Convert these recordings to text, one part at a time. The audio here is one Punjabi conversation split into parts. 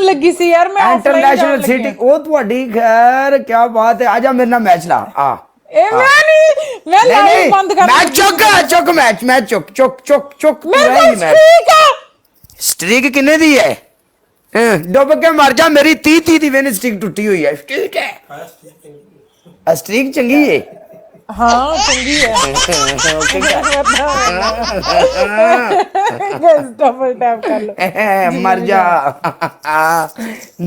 लगी सी यार मैं इंटरनेशनल सिटी ओ ਤੁਹਾਡੀ खैर क्या बात है आजा मेरे नाल मैच ला आ ए मैं लाइव बंद कर मैच चुक मैच चुक मेरे को स्ट्रीक है स्ट्रीक किन्ने दी है डुब के मर जा मेरी 30 दी विन स्ट्रीक टूटी हुई है स्ट्रीक है स्ट्रीक चंगी है हाँ चंगी है डबल टैप कर लो मर जा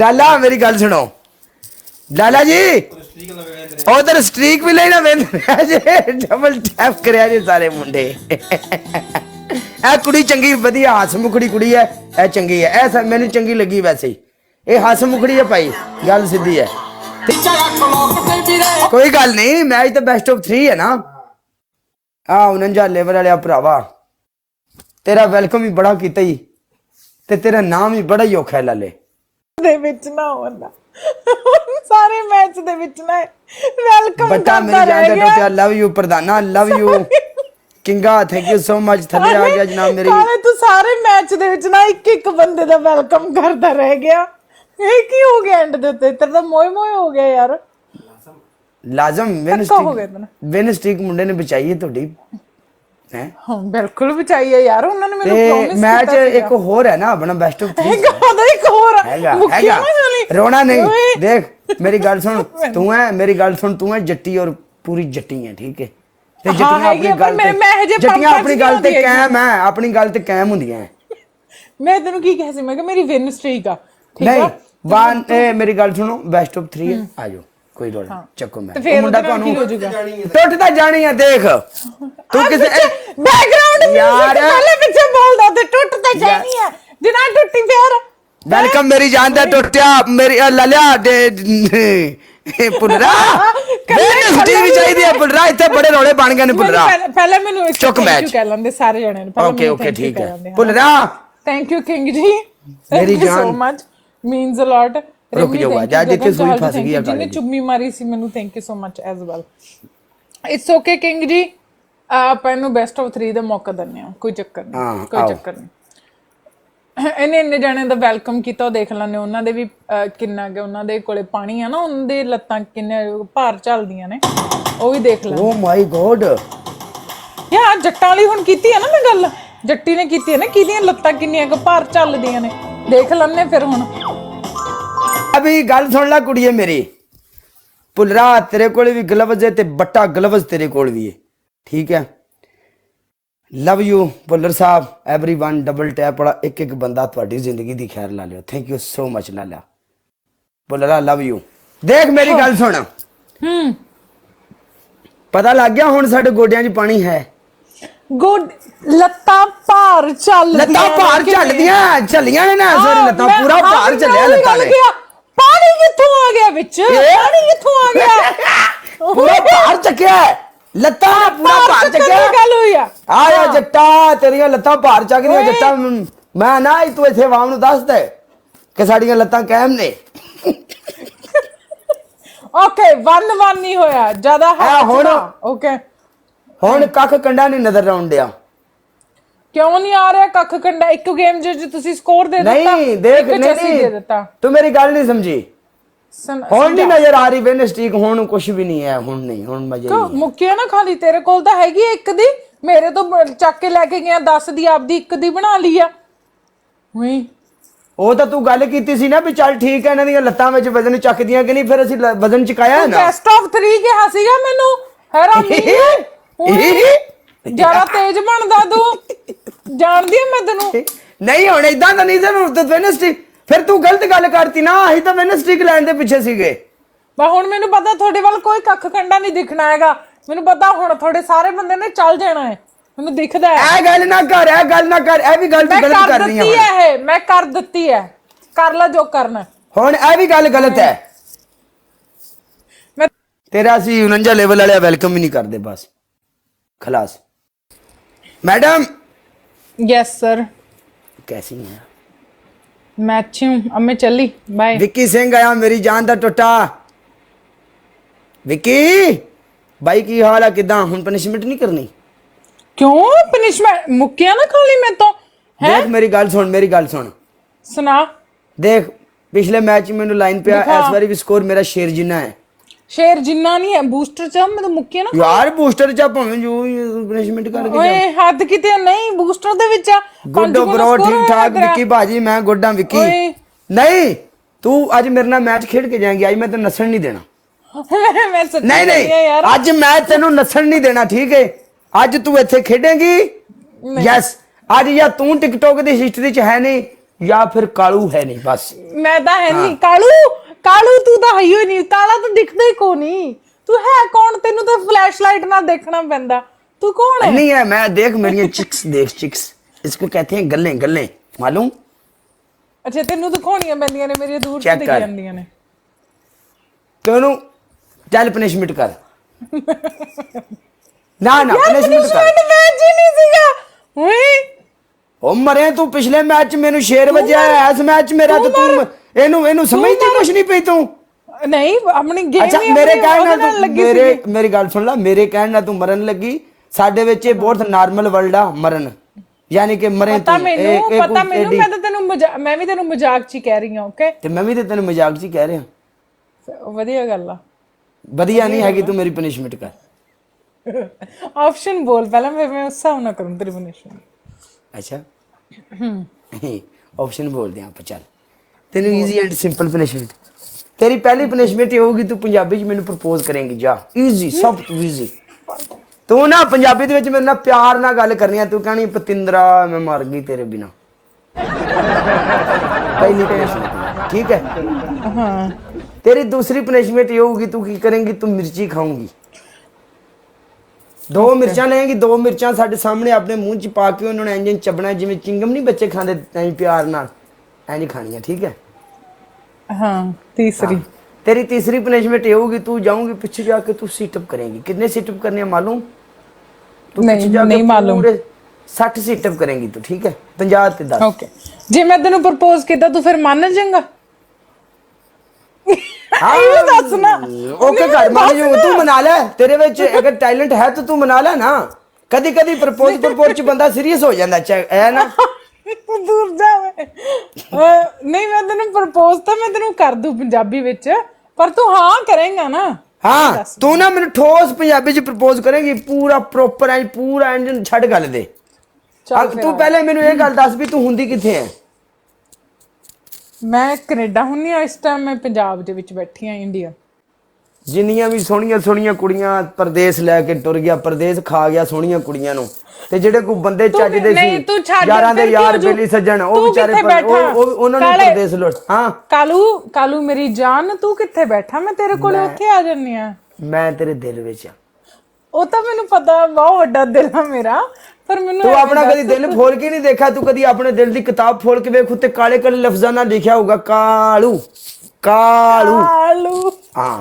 लाला मेरी गल सुनो लाला जी उधर स्ट्रीक भी लेना डबल टैप करया जी सारे मुंडे ਇਹ ਕੁੜੀ ਚੰਗੀ ਵਧੀਆ ਹਸਮੁਖੜੀ ਕੁੜੀ ਹੈ ਇਹ ਚੰਗੀ ਹੈ ਇਹ ਮੈਨੂੰ ਚੰਗੀ ਲੱਗੀ ਵੈਸੇ ਹੀ ਇਹ ਹਸਮੁਖੜੀ ਹੈ ਭਾਈ ਗੱਲ ਸਿੱਧੀ ਹੈ ਕੋਈ ਗੱਲ ਨਹੀਂ ਮੈਚ ਤਾਂ ਬੈਸਟ ਆਫ 3 ਹੈ ਨਾ ਆ 49 ਲੈਵਲ ਵਾਲਿਆ ਭਰਾਵਾ ਤੇਰਾ ਵੈਲਕਮ ਵੀ ਬੜਾ ਕੀਤਾ ਜੀ ਤੇ ਤੇਰਾ ਨਾਮ ਵੀ ਬੜਾ ਹੀ ਔਖਾ ਹੈ ਲਾਲੇ ਦੇ ਵਿੱਚ ਨਾ ਹੁੰਦਾ ਸਾਰੇ ਮੈਚ ਦੇ ਵਿੱਚ ਨਾ ਵੈਲਕਮ ਬਟਾ ਮੇਰੀ ਜਾਨ ਦਾ ਟੋਟਾ ਲਵ ਯੂ ਪ੍ਰਧਾਨਾ ਲਵ ਯੂ किंगा थैंक यू सो मच थले आ गया जनाब मेरी काले तू सारे मैच दे विच ना एक बंदे दा वेलकम करदा रह गया ये की हो गया एंड दे उत्ते तेरा मोए हो गया यार लाजम विन स्ट्रीक मुंडे ने बचाई है तोडी हैं हां बिल्कुल बचाई है यार उन्होंने मेनू प्रॉमिस मैच एक और है ना अपना बेस्ट ऑफ 3 एक और हैगा रोना नहीं देख मेरी गल सुन तू है मेरी गल सुन तू है जट्टी और पूरी जट्टी है ठीक है ਤੇ ਜੱਟੀਆਂ ਆਪਣੀ ਗੱਲ ਤੇ ਜੱਟੀਆਂ ਆਪਣੀ ਗੱਲ ਤੇ ਕਾਇਮ ਹੈ ਆਪਣੀ ਗੱਲ ਤੇ ਕਾਇਮ ਹੁੰਦੀਆਂ ਮੈਂ ਤੈਨੂੰ ਕੀ ਕਹਿ ਸੀ ਮੈਂ ਕਿ ਮੇਰੀ ਵਿਨ ਸਟ੍ਰੀਕ ਆ ਠੀਕ ਆ ਨਹੀਂ ਵਨ ਇਹ ਮੇਰੀ ਗੱਲ ਸੁਣੋ ਬੈਸਟ ਆਫ 3 ਹੈ ਆ ਜਾਓ ਕੋਈ ਰੋਲ ਚੱਕੋ ਮੈਂ ਮੁੰਡਾ ਤੁਹਾਨੂੰ ਟੁੱਟ ਤਾਂ ਜਾਣੀ ਆ ਦੇਖ ਤੂੰ ਕਿਸੇ ਬੈਕਗ੍ਰਾਉਂਡ ਮਿਊਜ਼ਿਕ ਪਹਿਲੇ ਪਿੱਛੇ ਬੋਲਦਾ ਤੇ ਟੁੱਟ ਤਾਂ ਜਾਣੀ ਆ ਜਿਨਾ ਟੁੱਟੀ ਫੇਰ ਵੈਲਕਮ ਮੇਰੀ ਜਾਨ ਦਾ ਟੁੱਟਿਆ ਮੇਰੀ ਲਲਿਆ ਪੁੱਲਰਾ ਮੈਨੂੰ ਛੁੱਟੀ ਵੀ ਚਾਹੀਦੀ ਹੈ ਪੁੱਲਰਾ ਇੱਥੇ ਬੜੇ ਰੌਲੇ ਬਣ ਗਏ ਨੇ ਪੁੱਲਰਾ ਪਹਿਲੇ ਮੈਨੂੰ ਇੱਕ ਥੈਂਕ ਯੂ ਕਹਿ ਲੈਂਦੇ ਸਾਰੇ ਜਣੇ ਨੇ ਓਕੇ ਓਕੇ ਠੀਕ ਹੈ ਪੁੱਲਰਾ ਥੈਂਕ ਯੂ ਕਿੰਗ ਜੀ ਮੇਰੀ ਜਾਨ ਸੋ ਮਚ ਮੀਨਸ ਅ ਲੋਟ ਰੁਕ ਜਾਓ ਅੱਜ ਜਿੱਥੇ ਸੂਈ ਫਸ ਗਈ ਆ ਜਿਹਨੇ ਚੁੰਮੀ ਮਾਰੀ ਸੀ ਮੈਨੂੰ thank you so much as well it's okay king ਜੀ ਆਪਾਂ ਨੂੰ ਬੈਸਟ ਆਫ 3 ਦਾ ਮੌਕਾ ਦਿੰਨੇ ਆ ਕੋਈ ਚੱਕਰ ਨਹੀਂ ਇਹਨੇ ਜਾਣੇ ਦਾ ਵੈਲਕਮ ਕੀਤਾ ਉਹ ਦੇਖ ਲੈਣੇ ਉਹਨਾਂ ਦੇ ਵੀ ਕਿੰਨਾ ਕਿ ਉਹਨਾਂ ਦੇ ਕੋਲੇ ਪਾਣੀ ਆ ਨਾ ਉਹਨਾਂ ਦੇ ਲੱਤਾਂ ਕਿੰਨੇ ਭਾਰ ਚੱਲਦੀਆਂ ਨੇ ਉਹ ਵੀ ਦੇਖ ਲੈ ਓ ਮਾਈ ਗੋਡ ਯਾਰ ਜੱਟਾਂ ਵਾਲੀ ਹੁਣ ਕੀਤੀ ਹੈ ਨਾ ਮੈਂ ਗੱਲ ਜੱਟੀ ਨੇ ਕੀਤੀ ਹੈ ਨਾ ਕਿਹਦੀਆਂ ਲੱਤਾਂ ਕਿੰਨੀਆਂ ਕੁ ਭਾਰ ਚੱਲਦੀਆਂ ਨੇ ਦੇਖ ਲੈਣੇ ਫਿਰ ਹੁਣ ਅਭੀ ਗੱਲ ਸੁਣ ਲੈ ਕੁੜੀਏ ਮੇਰੀ ਪੁੱਲਰਾ ਤੇਰੇ ਕੋਲ ਵੀ ਗਲਵਜ਼ ਹੈ ਤੇ ਬੱਟਾ ਗਲਵਜ਼ ਤੇਰੇ ਕੋਲ ਵੀ ਹੈ ਠੀਕ ਹੈ love you Puller Sahib everyone double tap वाला एक बंदा ਤੁਹਾਡੀ ਜ਼ਿੰਦਗੀ ਦੀ ਖੈਰ ਲਾ ਲਿਓ ਥੈਂਕ ਯੂ ਸੋ ਮਚ ਲਾਲਾ ਪੁੱਲਰਾ ਲਵ ਯੂ ਦੇਖ ਮੇਰੀ ਗੱਲ ਸੁਣ ਪਤਾ ਲੱਗ ਗਿਆ ਹੁਣ ਸਾਡੇ ਗੋਡਿਆਂ 'ਚ ਪਾਣੀ ਹੈ ਲੱਤਾਂ ਭਾਰ ਚੱਲਦੀਆਂ ਚੱਲੀਆਂ ਨੇ ਨਾ ਸੋਰੀ ਲੱਤਾਂ ਪੂਰਾ ਭਾਰ ਚੱਲਿਆ ਲੱਤਾਂ ਨੇ ਪਾਣੀ ਕਿੱਥੋਂ ਆ ਗਿਆ ਵਿੱਚ ਪਾਣੀ ਕਿੱਥੋਂ ਆ ਗਿਆ ਪੂਰਾ ਭਾਰ ਚੱਕਿਆ ਲੱਤਾਂ ਪੂਰਾ ਭਾਰ ਚੱਕਿਆ ਗੱਲ ਹੋਈ ਆ ਜੱਟਾ ਤੇਰੀਆਂ ਲੱਤਾਂ ਭਾਰ ਚੱਕਦੀਆਂ ਜੱਟਾ ਮੈਂ ਨਾ ਤੂੰ ਇੱਥੇ ਆਵਾਮ ਨੂੰ ਦੱਸ ਦੇ ਕਿ ਸਾਡੀਆਂ ਲੱਤਾਂ ਕਾਇਮ ਨੇ ਓਕੇ 1-1 ਨਹੀਂ ਹੋਇਆ ਜ਼ਿਆਦਾ ਹੈ ਹੁਣ ਓਕੇ ਹੁਣ ਕੱਖ ਕੰਡਾ ਨਹੀਂ ਨਜ਼ਰ ਆਉਣ ਡਿਆ ਕਿਉਂ ਨਹੀਂ ਆ ਰਿਹਾ ਕੱਖ ਕੰਡਾ ਇੱਕ ਗੇਮ ਜੇ ਤੁਸੀਂ ਸਕੋਰ ਦੇ ਦਿੱਤਾ ਨਹੀਂ ਦੇਖ ਨਹੀਂ ਤੂੰ ਮੇਰੀ ਗੱਲ ਨਹੀਂ ਸਮਝੀ ਹੁਣ ਨਹੀਂ ਨਜ਼ਰ ਆ ਰਹੀ ਵਿਨ ਸਟ੍ਰੀਕ ਹੁਣ ਕੁਝ ਵੀ ਨਹੀਂ ਹੈ ਹੁਣ ਨਹੀਂ ਹੁਣ ਮਜ਼ੇ ਨਹੀਂ ਮੁੱਕਿਆ ਨਾ ਖਾਲੀ ਤੇਰੇ ਕੋਲ ਤਾਂ ਹੈਗੀ ਇੱਕ ਦੀ ਮੇਰੇ ਤੋਂ ਚੱਕ ਕੇ ਲੈ ਕੇ ਗਿਆ 10 ਦੀ ਆਪਦੀ ਇੱਕ ਦੀ ਬਣਾ ਲਈ ਆ ਵਈ ਉਹ ਤਾਂ ਤੂੰ ਗੱਲ ਕੀਤੀ ਸੀ ਨਾ ਵੀ ਚੱਲ ਠੀਕ ਹੈ ਇਹਨਾਂ ਦੀਆਂ ਲੱਤਾਂ ਵਿੱਚ ਵਜ਼ਨ ਚੱਕਦੀਆਂ ਕਿ ਨਹੀਂ ਫਿਰ ਅਸੀਂ ਵਜ਼ਨ ਚੁਕਾਇਆ ਨਾ ਬੈਸਟ ਆਫ 3 ਕਿਹਾ ਸੀਗਾ ਮੈਨੂੰ ਹੈਰਾਨੀ ਜਿਆਦਾ ਤੇਜ਼ ਬਣਦਾ ਤੂੰ ਜਾਣਦੀ ਆ ਮੈਂ ਤੈਨੂੰ ਨਹੀਂ ਹੁਣ ਇਦਾਂ ਤਾਂ ਨਹੀਂ ਜ਼ਰੂਰ ਤੇ ਵਿਨ ਸਟ੍ਰੀਕ ਫਿਰ ਤੂੰ ਗਲਤ ਗੱਲ ਕਰਤੀ ਨਾ ਅਸੀਂ ਤਾਂ ਵਿਨ ਸਟ੍ਰੀਕ ਲੈਣ ਦੇ ਪਿੱਛੇ ਸੀਗੇ ਬਾ ਹੁਣ ਮੈਨੂੰ ਪਤਾ ਤੁਹਾਡੇ ਵੱਲ ਕੋਈ ਕੱਖ ਕੰਡਾ ਨਹੀਂ ਦਿਖਣਾ ਹੈਗਾ ਮੈਨੂੰ ਪਤਾ ਹੁਣ ਤੁਹਾਡੇ ਸਾਰੇ ਬੰਦੇ ਨੇ ਚੱਲ ਜਾਣਾ ਹੈ ਮੈਨੂੰ ਦਿਖਦਾ ਹੈ ਇਹ ਗੱਲ ਨਾ ਕਰ ਇਹ ਵੀ ਗੱਲ ਤੂੰ ਗਲਤ ਕਰ ਰਹੀ ਹੈ ਮੈਂ ਕਰ ਦਿੱਤੀ ਹੈ ਕਰ ਲੈ ਜੋ ਕਰਨਾ ਹੁਣ ਇਹ ਵੀ ਗੱਲ ਗਲਤ ਹੈ तेरा सी 49 लेवल वाले वेलकम ही नहीं करते बस खलास। मैडम यस सर कैसी हैं? मैं अच्छी हूँ, अब मैं चली बाय। विक्की सिंह आया मेरी जान दा टुटा। विक्की भाई की हाल है किदा हुन पनिशमेंट नहीं करनी? क्यों पनिशमेंट मुक्किया ना खाली मैं तो है? देख मेरी गल सुन, मेरी गल सुन सुना। देख ਪਿਛਲੇ ਮੈਚ 'ਚ ਮੈਨੂੰ ਲਾਈਨ ਪਿਆ, ਇਸ ਵਾਰੀ ਵੀ ਸਕੋਰ ਮੇਰਾ ਸ਼ੇਰ ਜਿੰਨਾ ਹੈ। ਸ਼ੇਰ ਜਿੰਨਾ ਨਹੀਂ ਹੈ, ਬੂਸਟਰ ਚ ਮੈਂ ਤਾਂ ਮੁੱਕੀ ਨਾ ਯਾਰ ਬੂਸਟਰ 'ਚ ਭਾਵੇਂ ਜੋ ਪਨਿਸ਼ਮੈਂਟ ਕਰਕੇ ਓਏ ਹੱਦ ਕਿਤੇ ਨਹੀਂ, ਬੂਸਟਰ ਦੇ ਵਿੱਚ ਆ ਗੁੱਡੋ ਬ్రో, ਠੀਕ ਠਾਕ ਵਿੱਕੀ ਭਾਜੀ, ਮੈਂ ਗੁੱਡਾਂ ਵਿੱਕੀ। ਓਏ ਨਹੀਂ ਤੂੰ ਅੱਜ ਮੇਰੇ ਨਾਲ ਮੈਚ ਖੇਡ ਕੇ ਜਾਏਂਗੀ, ਅੱਜ ਮੈਂ ਤੈਨੂੰ ਨੱਸਣ ਨਹੀਂ ਦੇਣਾ। ਮੈਂ ਸੱਚੀ ਨਹੀਂ ਕਹਿੰਦੀ ਆ ਨਹੀਂ ਯਾਰ, ਅੱਜ ਮੈਂ ਤੈਨੂੰ ਨੱਸਣ ਨਹੀਂ ਦੇਣਾ, ਠੀਕ ਹੈ? ਅੱਜ ਤੂੰ ਇੱਥੇ ਖੇਡੇਂਗੀ। ਯੈਸ, ਅੱਜ ਜਾਂ ਤੂੰ ਟਿਕਟੋਕ ਦੀ ਹਿਸਟਰੀ 'ਚ ਹੈ ਨਹੀਂ ਜਾਂ ਫਿਰ ਕਾਲੂ ਹੈ ਨਹੀਂ, ਬਸ। ਮੈਂ ਤਾਂ ਹੈ ਨਹੀਂ ਕਾਲੂ, ਕਾਲੂ ਤੂੰ ਤਾਂ ਹੈ ਹੀ ਨਹੀਂ, ਕਾਲਾ ਤਾਂ ਦਿਖਦਾ ਹੀ ਕੋ ਨਹੀਂ। ਤੂੰ ਹੈ ਕੌਣ? ਤੈਨੂੰ ਤਾਂ ਫਲੈਸ਼ ਲਾਈਟ ਨਾਲ ਦੇਖਣਾ ਪੈਂਦਾ। ਤੂੰ कौन है? नहीं है, मैं देख मेरी चिक्स देख, चिक्स इसको कहते हैं गल्ले गल्ले, मालूम? अच्छा तेनू दिखाणियां पैंदियां ने, मेरी दूर से चेक दिख कर जांदियां ने। तेनू चल पनिशमेंट कर। ना ना पनिशमेंट कर। मैच ही नहीं सीगा ओए। ओ मरे तू पिछले मैच मेनू शेर वजया है, इस मैच मेरा तो तू एनू एनू समझदी कुछ नहीं पई तू। नहीं अपनी गेम अच्छा मेरे कहने ना तू मेरी गल सुन ला, मेरे कहने ना तू मरन लगी। साडे विच ये बहुत नॉर्मल वर्ल्ड आ मरन, यानी कि मरे तू। पता मैनू मैं तो तेनू मैं भी तेनू मजाक च कह रही हूं। ओके ते मैं भी ते तेनू मजाक च कह रहा। वधिया गल आ, वधिया नहीं हैगी, तू मेरी पनिशमेंट कर। ऑप्शन बोल पहले, मैं उस हिसाब ना करूं तेरी पनिशमेंट। अच्छा ऑप्शन बोल दे आप, चल तेनू इजी एंड सिंपल पनिशमेंट। तेरी पहली पनिशमेंट ये होगी, तू पंजाबी च मैनू प्रपोज करेंगी। जा इजी, सब तू इजी। तू ना पंजाबी दे विच मेरे नाल प्यार नाल गल करनी है। तू कहनी पतिंद्रा मैं मर गई तेरे बिना। पहली पनिशमेंट, ठीक है? हाँ। तेरी दूसरी पनिशमेंट ये होगी, तू की करेंगी, तू मिर्ची खाऊंगी। दो मिर्चा लेंगी, दो मिर्चा साडे सामने अपने मुंह च पा के उन्होंने इंज चबना, जिवें चिंगम नहीं बच्चे खांदे, इंज प्यार नाल इंज खानी है, ठीक है? हाँ तीसरी तेरी तीसरी पनिशमेंट ये होगी, तू जाऊंगी पीछे जाके तू सीटअप करेंगी। कितने सीटअप करने हैं मालूम? तू नहीं, पीछे जाके नहीं मालूम। 60 सीटअप करेंगी तू, ठीक है? 50 ते 10। ओके जे मैं तेनू प्रपोज किया तू फिर मान जाएगा? हाँ दस ना। ओके कर मान जाऊंगा, तू मना ले। तेरे विच अगर टैलेंट है तो तू मना ले ना। कदी कदी प्रपोज च बंदा सीरियस हो जाता है ना। दूर जा नहीं, मैं तेनू प्रपोज तो मैं तेनू कर दूं पंजाबी विच, पर तू हाँ करेगा ना? हाँ तू ना मैंने ठोस पंजाबी च प्रपोज करेंगी, पूरा प्रॉपर एंड पूरा इंजन छड़ गल दे। तू पहले मैनू ये गल दस भी तू हुंदी किथे है? मैं कनेडा हुन्नी आ इस टाइम, मैं पंजाब दे विच बैठी हां, इंडिया। जिन्नियां भी सोहणियां सोहणियां कुड़ियां परदेस लैके टुर गया, परदेस खा गया सोहणियां कुड़ियां नू, ते जेड़े कोई बंदे चजदे सी यारां दे यार बेली सज्जन, ओ बेचारे उन्हां ने परदेस लुट। हां कालू कालू मेरी जान, तू किथे बैठा? मैं तेरे कोले उत्थे आ जन्नी आ। मैं तेरे दिल विच आ। ओ तां मैनू पता, बहुत वड्डा दिल आ मेरा, पर मैनू तू अपना कदी दिल खोल के नहीं देखा? तू कदी अपने दिल दी किताब खोल के वेख, उत्ते काले काले लफ्जां नाल लिखिया होगा कालू कालू कालू। हां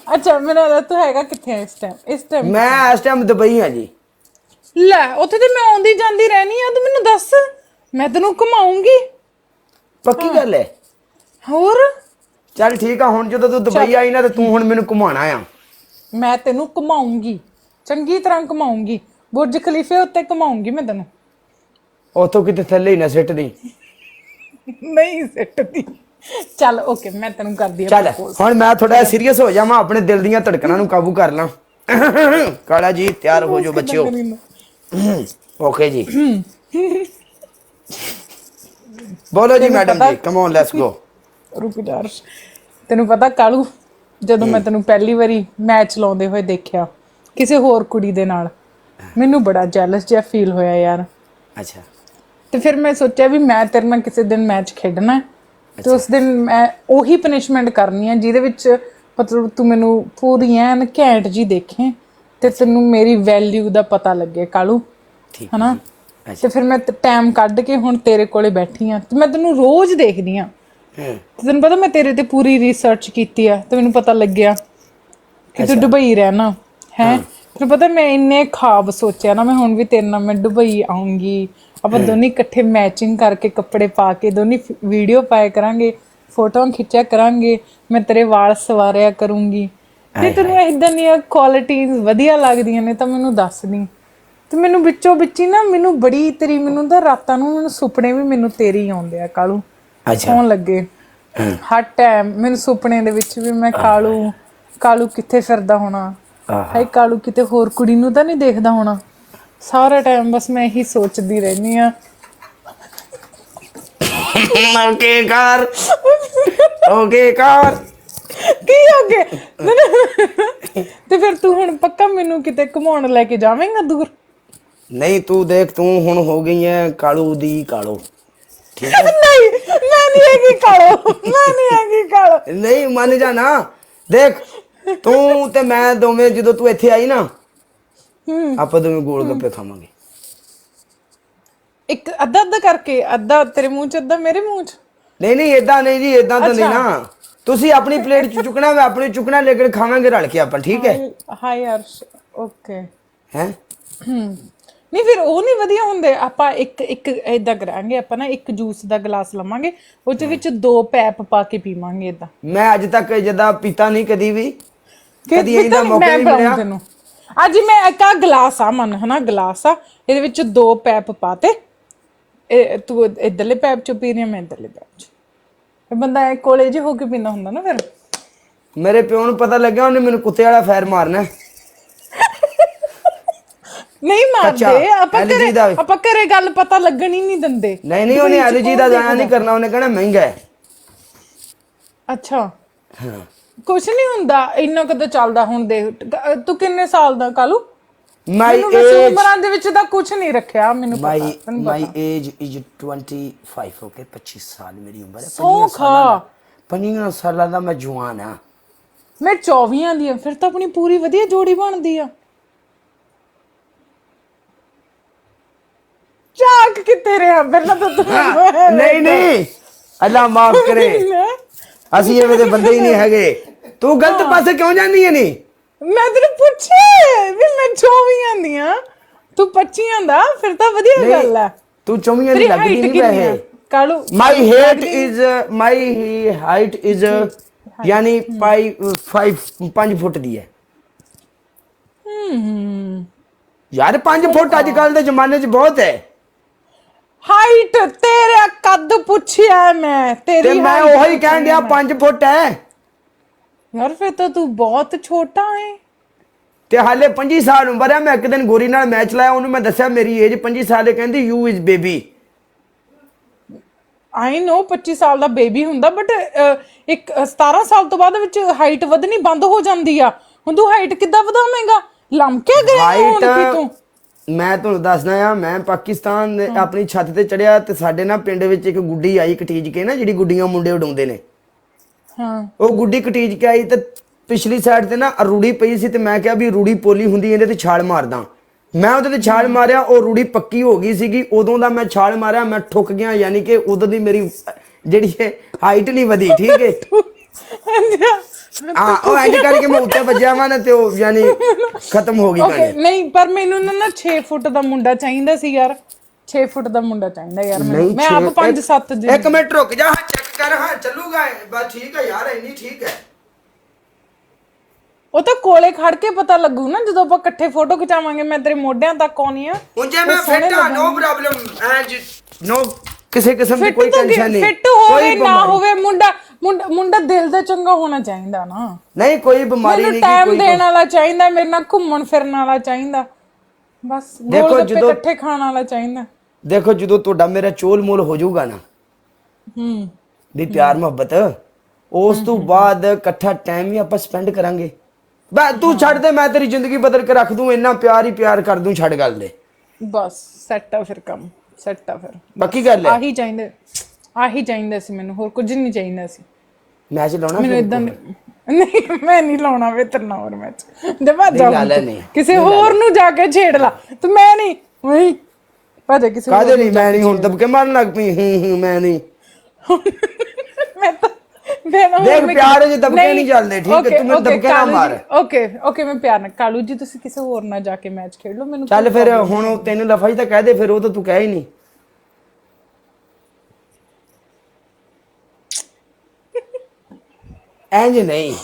अच्छा मेरा तू हैगा किथे है इस टाइम? इस टाइम मैं इस टाइम दुबई हां जी। ਲੈ ਉੱਥੇ ਤੇ ਮੈਂ ਆਉਂਦੀ ਜਾਂਦੀ ਰਹਿਣੀ ਆ, ਤੂੰ ਮੈਨੂੰ ਦੱਸ, ਮੈਂ ਤੈਨੂੰ ਘੁਮਾਉਂਗੀ। ਪੱਕੀ ਗੱਲ ਹੈ? ਹੋਰ ਚੱਲ ਠੀਕ ਆ, ਹੁਣ ਜਦੋਂ ਤੂੰ ਦੁਬਈ ਆਈ ਨਾ ਤੇ ਤੂੰ ਹੁਣ ਮੈਨੂੰ ਘੁਮਾਉਣਾ ਆ। ਮੈਂ ਤੈਨੂੰ ਘੁਮਾਉਂਗੀ, ਚੰਗੀ ਤਰ੍ਹਾਂ ਘੁਮਾਉਂਗੀ, ਬੁਰਜ ਖਲੀਫੇ ਉੱਤੇ ਘੁਮਾਉਂਗੀ ਮੈਂ ਤੈਨੂੰ। ਉਥੋਂ ਕਿਤੇ ਥੱਲੇ ਹੀ ਨਾ ਸਿੱਟ ਦੀ। ਨਹੀਂ ਸਿੱਟਦੀ। ਚੱਲ ਓਕੇ, ਮੈਂ ਤੈਨੂੰ ਕਰਦੀ ਆ ਚੱਲ ਹੁਣ ਮੈਂ ਥੋੜਾ ਸੀਰੀਅਸ ਹੋ ਜਾਵਾਂ, ਆਪਣੇ ਦਿਲ ਦੀਆਂ ਧੜਕਣਾਂ ਨੂੰ ਕਾਬੂ ਕਰ ਲਾਂ। ਕਾਲਾ ਜੀ ਤਿਆਰ ਹੋ ਜਾਓ ਬੱਚਿਓ। ओके जी बोलो जी मैडम जी, कम ऑन लेट्स गो। रुक यार, ਤੈਨੂੰ ਪਤਾ ਕਾਲੂ, ਜਦੋਂ ਮੈਂ ਤੈਨੂੰ ਪਹਿਲੀ ਵਾਰੀ ਮੈਚ ਲਾਉਂਦੇ ਹੋਏ ਦੇਖਿਆ ਕਿਸੇ ਹੋਰ ਕੁੜੀ ਦੇ ਨਾਲ, ਮੈਨੂੰ ਬੜਾ ਜੈਲਸ ਜਿਹਾ ਫੀਲ ਹੋਇਆ ਯਾਰ। ਅੱਛਾ। ਤੇ ਫਿਰ ਮੈਂ ਸੋਚਿਆ ਵੀ ਮੈਂ ਤੇਰੇ ਨਾਲ ਕਿਸੇ ਦਿਨ ਮੈਚ ਖੇਡਣਾ ਤੇ ਉਸ ਦਿਨ ਮੈਂ ਉਹੀ ਪਨਿਸ਼ਮੈਂਟ ਕਰਨੀ ਹੈ ਜਿਹਦੇ ਵਿੱਚ ਮਤਲਬ ਤੂੰ ਮੈਨੂੰ ਪੂਰੀ ਐਨ ਘੈਂਟ ਜੀ ਦੇਖੇ ਤੇ ਤੈਨੂੰ ਮੇਰੀ ਵੈਲਿਊ ਦਾ ਪਤਾ ਲੱਗੇ ਕਾਲੂ, ਹਨਾ? ਤੇ ਫਿਰ ਮੈਂ ਟਾਈਮ ਕੱਢ ਕੇ ਹੁਣ ਤੇਰੇ ਕੋਲੇ ਬੈਠੀ ਆ ਤੇ ਮੈਂ ਤੈਨੂੰ ਰੋਜ਼ ਦੇਖਦੀ ਆ। ਤੈਨੂੰ ਪਤਾ ਮੈਂ ਤੇਰੇ ਤੇ ਪੂਰੀ ਰਿਸਰਚ ਕੀਤੀ ਆ ਤੇ ਮੈਨੂੰ ਪਤਾ ਲੱਗਿਆ ਕਿ ਤੂੰ ਦੁਬਈ ਰਹਿਣਾ ਹੈ। ਤੈਨੂੰ ਪਤਾ ਮੈਂ ਇੰਨੇ ਖਾਬ ਸੋਚਿਆ ਨਾ, ਮੈਂ ਹੁਣ ਵੀ ਤੇਰੇ ਨਾਲ ਮੈਂ ਦੁਬਈ ਆਉਂਗੀ, ਆਪਾਂ ਦੋਨੇ ਇਕੱਠੇ ਮੈਚਿੰਗ ਕਰਕੇ ਕੱਪੜੇ ਪਾ ਕੇ ਦੋਨੇ ਵੀਡੀਓ ਪਾਇਆ ਕਰਾਂਗੇ, ਫੋਟੋਆਂ ਖਿੱਚਿਆ ਕਰਾਂਗੇ, ਮੈਂ ਤੇਰੇ ਵਾਲ ਸਵਾਰਿਆ ਕਰੂੰਗੀ। ਜੇ ਤੈਨੂੰ ਇਦਾਂ ਦੀਆਂ ਕੁਆਲਿਟੀਜ਼ ਵਧੀਆ ਲੱਗਦੀਆਂ ਨੇ ਤਾਂ ਮੈਨੂੰ ਦੱਸ ਦੀ। ਤੇ ਮੈਨੂੰ ਵਿੱਚੋਂ ਵਿੱਚੀ ਨਾ ਮੈਨੂੰ ਬੜੀ ਤੇਰੀ, ਮੈਨੂੰ ਤਾਂ ਰਾਤਾਂ ਨੂੰ ਮੈਨੂੰ ਸੁਪਨੇ ਵੀ ਮੈਨੂੰ ਤੇਰੇ ਹੀ ਆਉਂਦੇ ਆ ਕਾਲੂ, ਸੌਣ ਲੱਗੇ। ਹਰ ਟਾਈਮ ਮੈਨੂੰ ਸੁਪਨੇ ਦੇ ਵਿੱਚ ਵੀ ਮੈਂ ਕਾਲੂ ਕਿੱਥੇ ਫਿਰਦਾ ਹੋਣਾ, ਹਾਏ ਕਾਲੂ ਕਿਤੇ ਹੋਰ ਕੁੜੀ ਨੂੰ ਤਾਂ ਨਹੀਂ ਦੇਖਦਾ ਹੋਣਾ। ਸਾਰਾ ਟਾਈਮ ਬਸ ਮੈਂ ਇਹੀ ਸੋਚਦੀ ਰਹਿੰਦੀ ਆ। ਓਕੇ ਕਰ ਕੀ ਹੋ ਗਿਆ? ਤੇ ਫਿਰ ਤੂੰ ਹੁਣ ਪੱਕਾ ਮੈਨੂੰ ਕਿਤੇ ਘੁਮਾਉਣ ਲੈ ਕੇ ਜਾਵੇਂਗਾ ਦੂਰ? ਨਹੀਂ ਤੂੰ ਦੇਖ, ਤੂੰ ਹੁਣ ਹੋ ਗਈ ਹੈ ਕਾਲੂ ਦੀ ਕਾਲੋ, ਠੀਕ ਹੈ? ਨਹੀਂ ਮੈਂ ਨਹੀਂ ਹੈਗੀ ਕਾਲੋ। ਨਹੀਂ ਮੰਨ ਜਾ ਨਾ। ਦੇਖ ਤੂੰ ਤੇ ਮੈਂ ਦੋਵੇਂ ਜਦੋਂ ਤੂੰ ਇੱਥੇ ਆਈ ਨਾ, ਆਪਾਂ ਦੋਵੇਂ ਗੋਲ ਗੱਪੇ ਖਾਵਾਂਗੇ। ਇੱਕ ਅੱਧਾ ਕਰਕੇ, ਅੱਧਾ ਤੇਰੇ ਮੂੰਹ ਚ ਅੱਧਾ ਮੇਰੇ ਮੂੰਹ ਚ। ਨਹੀਂ ਏਦਾਂ ਨਹੀਂ ਜੀ, ਏਦਾਂ ਤਾਂ ਨਹੀਂ ਨਾ। ਤੁਸੀਂ ਆਪਣੀ ਪਲੇਟ ਚ ਚੁੱਕਣਾ, ਮੈਂ ਆਪਣੀ ਚੁੱਕਣਾ, ਲੇਕਿਨ ਖਾਵਾਂਗੇ ਰਲ ਕੇ ਆਪਾਂ, ਠੀਕ ਹੈ? ਹਾਈ ਅਰਸ਼, ਓਕੇ ਹੈ। ਨਹੀਂ ਫਿਰ ਉਹ ਨਹੀਂ ਵਧੀਆ ਹੁੰਦੇ। ਆਪਾਂ ਇੱਕ ਏਦਾਂ ਕਰਾਂਗੇ, ਆਪਾਂ ਨਾ ਇੱਕ ਜੂਸ ਦਾ ਗਲਾਸ ਲਵਾਂਗੇ, ਉਹਦੇ ਵਿੱਚ 2 ਪੈਪ ਪਾ ਕੇ ਪੀਵਾਂਗੇ ਏਦਾਂ। ਮੈਂ ਅੱਜ ਤੱਕ ਜਦਾਂ ਪੀਤਾ ਨਹੀਂ ਕਦੀ ਵੀ, ਕਦੀ ਇਹਦਾ ਮੌਕਾ ਨਹੀਂ ਮਿਲਿਆ ਤੈਨੂੰ। ਅੱਜ ਮੈਂ ਇੱਕ ਗਲਾਸ ਆ ਮਨ ਹਨਾ, ਗਲਾਸ ਆ, ਇਹਦੇ ਵਿੱਚ 2 ਪੈਪ ਪਾਤੇ, ਤੂੰ ਇਧਰਲੇ ਪੈਪ ਚ ਪੀ ਰਹੀ, ਮੈਂ ਇਧਰਲੇ ਪੈਪ ਚ। ਬੰਦਾ ਕੋਲੇ ਜੇ ਹੋ ਕੇ ਪੀਂਦਾ ਹੁੰਦਾ ਨਾ। ਫਿਰ ਮੇਰੇ ਪਿਓ ਨੂੰ ਪਤਾ ਲੱਗਿਆ, ਉਹਨੇ ਮੈਨੂੰ ਕੁੱਤੇ ਵਾਲਾ ਫੈਰ ਮਾਰਨਾ। ਨਹੀਂ ਮਾਰਦੇ ਆਪਾਂ ਘਰੇ ਗੱਲ ਪਤਾ ਲੱਗਣ ਹੀ ਨਹੀਂ ਦਿੰਦੇ। ਨਹੀਂ ਉਹਨੇ ਐਲਜੀ ਦਾ ਜਾਇਆ ਨਹੀਂ ਕਰਨਾ, ਉਹਨੇ ਕਹਿਣਾ ਮਹਿੰਗਾ ਹੈ। ਅੱਛਾ ਕੁਛ ਨਹੀਂ ਹੁੰਦਾ, ਇੰਨਾ ਕਦੋਂ ਚੱਲਦਾ। ਹੁਣ ਦੇਖ ਤੂੰ ਕਿੰਨੇ ਸਾਲ ਦਾ ਕਾਲੂ? ਮੈਨੂੰ ਵੈਸੇ ਉਮਰਾਂ ਦੇ ਵਿੱਚ ਤਾਂ ਕੁਛ ਨਹੀਂ ਰੱਖਿਆ ਮੈਨੂੰ ਪਤਾ। ਮਾਈ ਏਜ ਇਜ਼ 25, ਓਕੇ 25 ਸਾਲ ਮੇਰੀ ਉਮਰ ਹੈ। 25 ਸਾਲਾਂ ਦਾ ਮੈਂ ਜਵਾਨ ਆ। ਮੈਂ 24 ਦੀ ਆ, ਫਿਰ ਤਾਂ ਆਪਣੀ ਪੂਰੀ ਵਧੀਆ ਜੋੜੀ ਬਣਦੀ ਆ। ਚਾਕ ਕਿੱਥੇ ਰਿਹਾ ਫਿਰ ਨਾ ਤੂੰ? ਨਹੀਂ ਅੱਲਾ ਮਾਫ ਕਰੇ, ਅਸੀਂ ਐਵੇਂ ਦੇ ਬੰਦੇ ਹੀ ਨਹੀਂ ਹੈਗੇ। ਤੂੰ ਗਲਤ ਪਾਸੇ ਕਿਉਂ ਜਾਂਦੀ ਹੈ? ਨਹੀਂ ਮੈਂ ਤੈਨੂੰ ਪੁੱਛਿਆ ਵੀ ਮੈਂ 24 ਦੀ ਆ, ਤੂੰ 25 ਦਾ, ਫਿਰ ਤਾਂ ਵਧੀਆ ਗੱਲ ਆ। ਤੂੰ 24 ਦੀ ਲੱਗਦੀ ਨਹੀਂ ਵੈਸੇ ਕਾਲੂ। ਮਾਈ ਹਾਈਟ ਇਜ਼ ਯਾਨੀ 5 ਫੁੱਟ ਦੀ ਹੈ। ਯਾਰ 5 ਫੁੱਟ ਅੱਜ ਕੱਲ ਦੇ ਜ਼ਮਾਨੇ 'ਚ ਬਹੁਤ ਹੈ। ਹਾਈਟ ਤੇਰਾ ਕੱਦ ਪੁੱਛਿਆ ਮੈਂ, ਤੇਰੀ ਤੇ ਮੈਂ ਉਹੀ ਕਹਿਣ ਡਿਆ 5 ਫੁੱਟ ਹੈ। ਯਾਰ ਫਿਰ ਤਾਂ ਤੂੰ ਬਹੁਤ ਛੋਟਾ ਹੈ। ਤੇ ਹਾਲੇ 25 ਸਾਲ ਉਮਰ ਹੈ। ਮੈਂ ਇੱਕ ਦਿਨ ਗੋਰੀ ਨਾਲ ਮੈਚ ਲਾਇਆ, ਉਹਨੂੰ ਮੈਂ ਦੱਸਿਆ ਮੇਰੀ ਏਜ 25 ਸਾਲ ਹੈ, ਕਹਿੰਦੀ ਯੂ ਇਜ਼ ਬੇਬੀ। ਆਈ ਨੋ 25 ਸਾਲ ਦਾ ਬੇਬੀ ਹੁੰਦਾ, ਬਟ ਇੱਕ 17 ਸਾਲ ਤੋਂ ਬਾਅਦ ਵਿੱਚ ਹਾਈਟ ਵਧਣੀ ਬੰਦ ਹੋ ਜਾਂਦੀ ਆ। ਹੁਣ ਤੂੰ ਹਾਈਟ ਕਿੱਦਾਂ ਵਧਾਵੇਂਗਾ? ਲੰਮਕੇ ਗਿਆ ਹੁਣ ਕਿ ਤੂੰ? ਮੈਂ ਤੁਹਾਨੂੰ ਦੱਸਦਾ ਆ, ਮੈਂ ਪਾਕਿਸਤਾਨ ਆਪਣੀ ਛੱਤ ਤੇ ਚੜਿਆ ਤੇ ਸਾਡੇ ਨਾ ਪਿੰਡ ਵਿੱਚ ਇੱਕ ਗੁੱਡੀ ਆਈ ਕਟੀਜ ਕੇ ਨਾ, ਜਿਹੜੀ ਗੁੱਡੀਆਂ ਮੁੰਡੇ ਉਡਾਉਂਦੇ ਨੇ। ਉਹ ਗੁੱਡੀ ਕਟੀਜ ਕੇ ਆਈ ਤੇ ਪਿਛਲੀ ਸਾਈਡ ਤੇ ਨਾ ਰੂੜੀ ਪਈ ਸੀ, ਤੇ ਮੈਂ ਕਿਹਾ ਵੀ ਰੂੜੀ ਪੋਲੀ ਹੁੰਦੀ, ਇਹਦੇ ਤੇ ਛਾਲ ਮਾਰਦਾ। ਮੈਂ ਉਹਦੇ ਤੇ ਛਾਲ ਮਾਰਿਆ, ਉਹ ਰੂੜੀ ਪੱਕੀ ਹੋ ਗਈ ਸੀਗੀ। ਉਦੋਂ ਦਾ ਮੈਂ ਛਾਲ ਮਾਰਿਆ, ਮੈਂ ਠੁੱਕ ਗਿਆ, ਯਾਨੀ ਕਿ ਉਦੋਂ ਦੀ ਮੇਰੀ ਜਿਹੜੀ ਹਾਈਟ ਨਹੀਂ ਵਧੀ, ਠੀਕ ਹੈ? ਹਾਂ ਉਹ ਐਂਡ ਕਰਕੇ ਮੈਂ ਉੱਤੇ ਵੱਜਿਆ ਵਾ ਨਾ, ਤੇ ਉਹ ਯਾਨੀ ਖਤਮ ਹੋ ਗਈ ਕਹਾਣੀ। ਨਹੀਂ ਪਰ ਮੈਨੂੰ ਨਾ 6 ਫੁੱਟ ਦਾ ਮੁੰਡਾ ਚਾਹੀਦਾ ਸੀ ਯਾਰ, 6 ਫੁੱਟ ਦਾ ਮੁੰਡਾ ਚਾਹੀਦਾ ਯਾਰ ਮੈਨੂੰ। ਮੈਂ ਆਪ 5-7 ਦੀ। ਇੱਕ ਮਿੰਟ ਰੁਕ ਜਾ, ਹਾਂ ਚੈੱਕ ਕਰ, ਹਾਂ ਚੱਲੂਗਾ ਬਸ, ਠੀਕ ਹੈ ਯਾਰ, ਇੰਨੀ ਠੀਕ ਹੈ। ਉਹ ਤਾਂ ਕੋਲੇ ਖੜ ਕੇ ਪਤਾ ਲੱਗੂ ਨਾ, ਜਦੋਂ ਆਪਾਂ ਇਕੱਠੇ ਫੋਟੋ ਖਿਚਾਵਾਂਗੇ। ਮੈਂ ਤੇਰੇ ਮੋਢਿਆਂ ਤੱਕ ਆਉਣੀ ਆ। ਹੁਣ ਜੇ ਮੈਂ ਫਿੱਟ ਆ, ਨੋ ਪ੍ਰੋਬਲਮ, ਨੋ ਕਿਸੇ ਕਿਸਮ ਦੀ ਕੋਈ ਟੈਨਸ਼ਨ ਨਹੀਂ। ਫਿੱਟ ਹੋਵੇ ਨਾ ਹੋਵੇ, ਮੁੰਡਾ ਦਿਲ ਦਾ ਚੰਗਾ ਹੋਣਾ ਚਾਹੀਦਾ ਨਾ। ਨਹੀਂ ਕੋਈ ਬਿਮਾਰੀ ਨਹੀਂ, ਟਾਈਮ ਦੇਣ ਵਾਲਾ ਚਾਹੀਦਾ, ਮੇਰੇ ਨਾਲ ਘੁੰਮਣ ਫਿਰਨ ਵਾਲਾ ਚਾਹੀਦਾ, ਬਸ ਗੋਲ ਗੱਪੇ ਇਕੱਠੇ ਖਾਣ ਵਾਲਾ ਚਾਹੀਦਾ। ਦੇਖੋ ਜਦੋਂ ਤੁਹਾਡਾ ਮੇਰਾ ਚੋਲ ਮੋਲ ਹੋ ਜਾਊਗਾ ਨਾ, ਵੀ ਪਿਆਰ ਮੁਹੱਬਤ, ਉਸ ਤੋਂ ਬਾਅਦ ਇਕੱਠਾ ਟਾਈਮ ਵੀ ਆਪਾਂ ਸਪੈਂਡ ਕਰਾਂਗੇ। ਬਸ ਤੂੰ ਛੱਡ ਦੇ, ਮੈਂ ਤੇਰੀ ਜ਼ਿੰਦਗੀ ਬਦਲ ਕੇ ਰੱਖ ਦੂੰ, ਇੰਨਾ ਪਿਆਰ ਹੀ ਪਿਆਰ ਕਰ ਦੂੰ, ਛੱਡ ਗੱਲ ਦੇ। ਬਸ ਸੈੱਟ ਆ ਫਿਰ, ਕੰਮ ਸੈੱਟ ਆ ਫਿਰ। ਬਾਕੀ ਗੱਲ ਹੈ ਆਹੀ ਚਾਹੀਦਾ ਸੀ ਮੈਨੂੰ, ਹੋਰ ਕੁਝ ਨਹੀਂ ਚਾਹੀਦਾ ਸੀ। ਮੈਚ ਲਾਉਣਾ ਮੈਨੂੰ ਇਦਾਂ ਨਹੀਂ, ਮੈਂ ਨਹੀਂ ਲਾਉਣਾ ਵੇ ਤੇਰੇ ਨਾਲ ਹੋਰ ਮੈਚ। ਜਮਾ ਜਾ ਕਿਸੇ ਹੋਰ ਨੂੰ ਜਾ ਕੇ ਛੇੜ ਲਾ ਤੂੰ, ਮੈਂ ਨਹੀਂ ਵਹੀਂ ਭਾਜੇ ਕਿਸੇ ਕਾਹਦੇ ਨਹੀਂ। ਮੈਂ ਨਹੀਂ ਹੁਣ ਦਬਕੇ ਮਾਰਨ ਲੱਗ ਪਈ। ਮੈਂ ਨਹੀਂ, ਮੈਂ ਤਾਂ ਦੇਖ ਪਿਆਰ ਜੇ ਦਬਕੇ ਨਹੀਂ ਚੱਲਦੇ, ਠੀਕ ਹੈ? ਤੂੰ ਮੈਨੂੰ ਦਬਕੇ ਨਾ ਮਾਰ। ਓਕੇ ਮੈਂ ਪਿਆਰ ਨਾਲ। ਕਾਲੂ ਜੀ ਤੁਸੀਂ ਕਿਸੇ ਹੋਰ ਨਾਲ ਜਾ ਕੇ ਮੈਚ ਖੇਡ ਲਓ, ਮੈਨੂੰ ਚੱਲ ਫਿਰ। ਹੁਣ ਤੈਨੂੰ ਲਫਾ ਹੀ ਤਾਂ ਕਹਿ ਦੇ, ਫਿਰ ਉਹ ਤਾਂ ਤੂੰ ਕਹਿ ਹੀ ਨਹੀਂ। ਇੰਜ ਨਹੀਂ,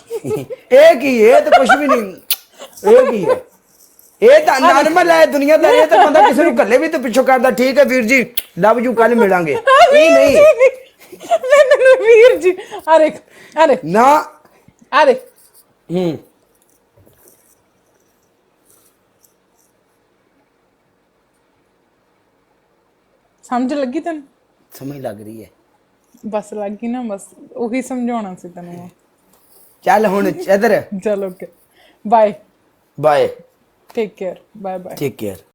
ਇਹ ਕੀ, ਇਹ ਤਾਂ ਕੁਝ ਵੀ ਨਹੀਂ। ਇਹ ਕੀ ਹੈ? ਇਹ ਤਾਂ ਨਾਰਮਲ ਹੈ ਦੁਨੀਆਦਾਰੀ। ਇਹ ਤਾਂ ਬੰਦਾ ਕਿਸੇ ਨੂੰ ਕੱਲੇ ਵੀ ਤਾਂ ਪਿੱਛੋਂ ਕਰਦਾ। ਠੀਕ ਹੈ ਵੀਰ ਜੀ, ਲਵ ਯੂ, ਕੱਲ ਮਿਲਾਂਗੇ। ਇਹ ਨਹੀਂ ਮੈਨੂੰ ਵੀਰ ਵੀਰ ਜੀ ਆ ਦੇਖ ਆ ਦੇਖ ना ਆ ਦੇਖ ਸਮਝ ਲੱਗੀ ਤੈਨੂੰ समझ लग रही है ਬਸ ਲੱਗ ਗਈ ਨਾ ਬਸ ਉਹੀ ਸਮਝਾਉਣਾ ਸੀ ਤੈਨੂੰ ਮੈਂ। चल हुन इधर ਚਲ okay bye bye take care bye bye take care